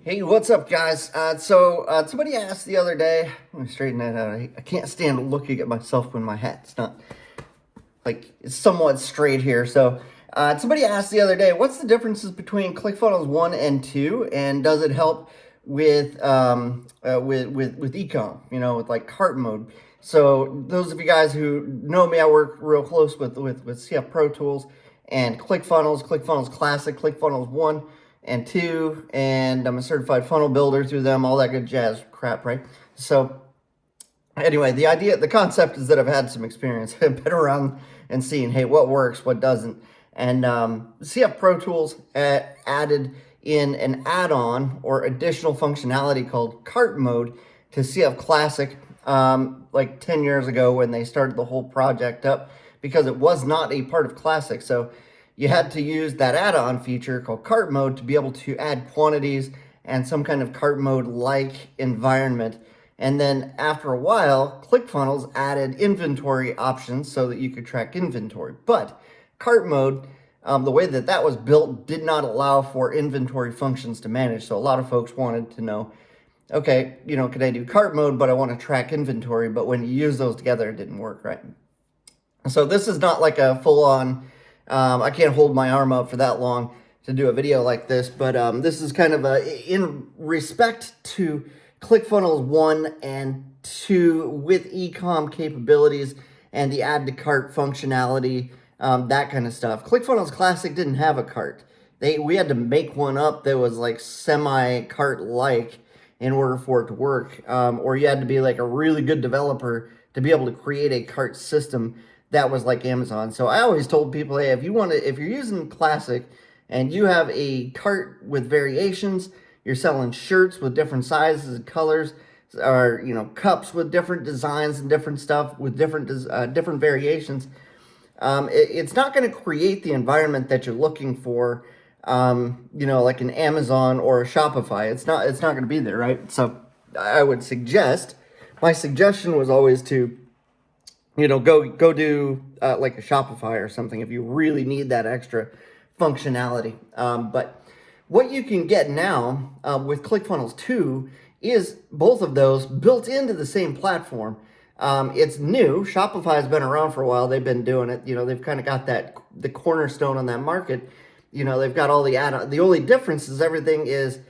Hey, what's up, guys? Somebody asked the other day, let me straighten that out. I can't stand looking at myself when my hat's not, like, it's somewhat straight here. Somebody asked the other day, what's the differences between ClickFunnels 1 and 2, and does it help with ecom, with like cart mode? So those of you guys who know me, I work real close with CF Pro Tools and ClickFunnels Classic, ClickFunnels 1 and 2, and I'm a certified funnel builder through them, all that good jazz crap, right? So anyway, the concept is that I've had some experience. I've been around and seeing, hey, what works, what doesn't. And CF Pro Tools added in an add-on or additional functionality called cart mode to CF Classic like 10 years ago when they started the whole project up, because it was not a part of Classic. So you had to use that add-on feature called cart mode to be able to add quantities and some kind of cart mode like environment. And then after a while, ClickFunnels added inventory options so that you could track inventory. But cart mode, the way that was built, did not allow for inventory functions to manage. So a lot of folks wanted to know, okay, can I do cart mode, but I want to track inventory? But when you use those together, it didn't work, right? So this is not like a full-on, I can't hold my arm up for that long to do a video like this, but this is kind of in respect to ClickFunnels 1 and 2 with ecom capabilities and the add to cart functionality, that kind of stuff. ClickFunnels Classic didn't have a cart. We had to make one up that was like semi-cart-like in order for it to work, or you had to be like a really good developer to be able to create a cart system that was like Amazon. So I always told people, hey, if you're using Classic and you have a cart with variations, you're selling shirts with different sizes and colors, or cups with different designs and different stuff with different variations. It's not going to create the environment that you're looking for, like an Amazon or a Shopify. It's not going to be there, right? So I would suggest, my suggestion was always to, go do like a Shopify or something if you really need that extra functionality. But what you can get now with ClickFunnels 2 is both of those built into the same platform. It's new. Shopify has been around for a while. They've been doing it. They've kind of got the cornerstone on that market. They've got all the add-ons. The only difference is everything is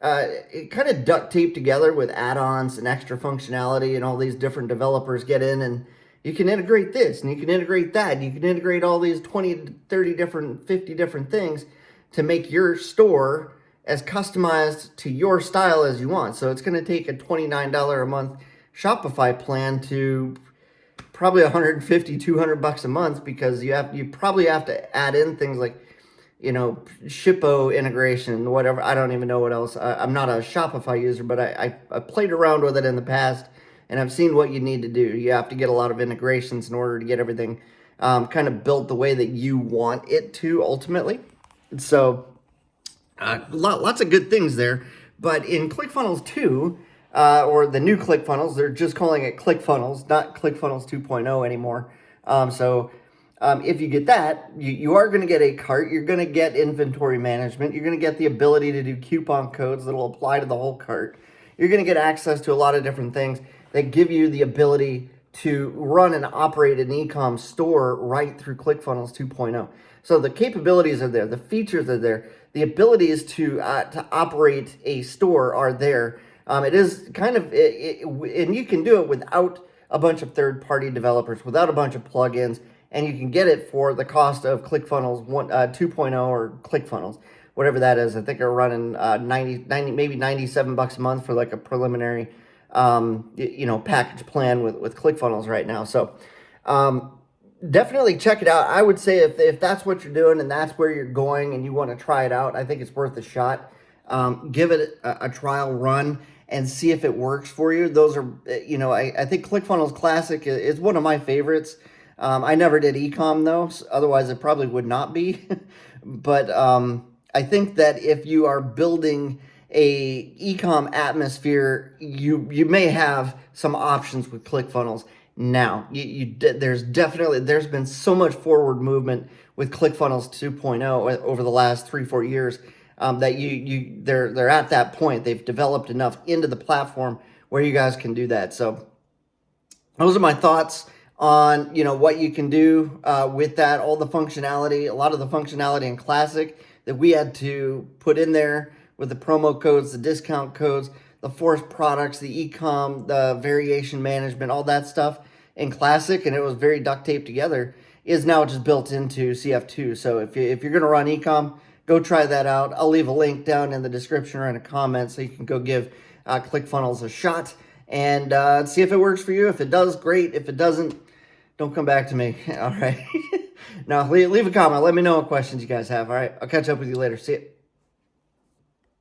it kind of duct taped together with add-ons and extra functionality, and all these different developers get in and you can integrate this and you can integrate that. You can integrate all these 20, 30 different, 50 different things to make your store as customized to your style as you want. So it's going to take a $29 a month Shopify plan to probably $150, $200 a month, because you probably have to add in things like, Shippo integration, whatever. I don't even know what else. I'm not a Shopify user, but I played around with it in the past, and I've seen what you need to do. You have to get a lot of integrations in order to get everything kind of built the way that you want it to ultimately. So lots of good things there. But in ClickFunnels 2, or the new ClickFunnels, they're just calling it ClickFunnels, not ClickFunnels 2.0 anymore. If you get that, you are going to get a cart. You're going to get inventory management. You're going to get the ability to do coupon codes that will apply to the whole cart. You're going to get access to a lot of different things that give you the ability to run and operate an ecom store right through ClickFunnels 2.0. So the capabilities are there. The features are there. The abilities to operate a store are there. It is kind of, and you can do it without a bunch of third-party developers, without a bunch of plugins, and you can get it for the cost of ClickFunnels 2.0 or ClickFunnels, whatever that is. I think they're running 90, maybe $97 a month for like a preliminary, package plan with ClickFunnels right now. So definitely check it out. I would say if that's what you're doing and that's where you're going and you want to try it out, I think it's worth a shot. Give it a trial run and see if it works for you. Those are, I think ClickFunnels Classic is one of my favorites. I never did ecom though, otherwise it probably would not be. But I think that if you are building a ecom atmosphere, you may have some options with ClickFunnels. Now, there's been so much forward movement with ClickFunnels 2.0 over the last 3-4 years. that they're at that point. They've developed enough into the platform where you guys can do that. So those are my thoughts on what you can do with that. All the functionality, a lot of the functionality in Classic that we had to put in there with the promo codes, the discount codes, the forced products, the e-com, the variation management, all that stuff in Classic, and it was very duct taped together, is now just built into CF2. So if you're going to run e-com, go try that out. I'll leave a link down in the description or in a comment so you can go give ClickFunnels a shot and see if it works for you. If it does, great. If it doesn't, don't come back to me. All right. Now, leave a comment. Let me know what questions you guys have. All right. I'll catch up with you later. See ya.